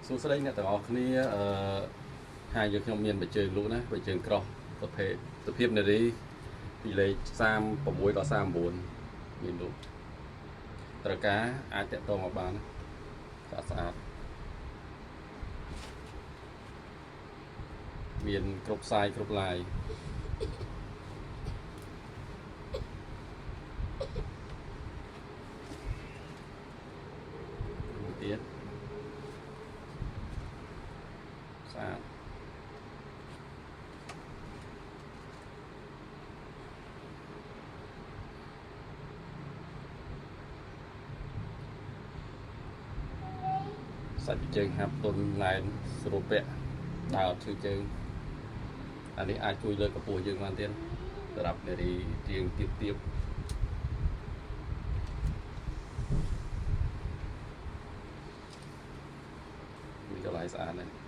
សួស្តីអ្នកទាំងអស់គ្នាហើយយើងខ្ញុំមានបច្ចេកលក់ណាបច្ចេកក្រោះប្រភេទសុភាពនារីពីលេខ36ដល់39មានលក់ត្រូវការអាចតាក់ទងមកបានស្អាតមានគ្រប់ខ្សែគ្រប់ឡាយទៀតស្អាតសាច់ជើងហាប់ទុនណែនស្រួលពាក់ដើរអត់ឈឺជើងអានេះអាចជួយលើកកម្ពស់យើងបានទៀតសម្រាប់នារីជាងទៀបមានកន្លែងស្អាតណាស់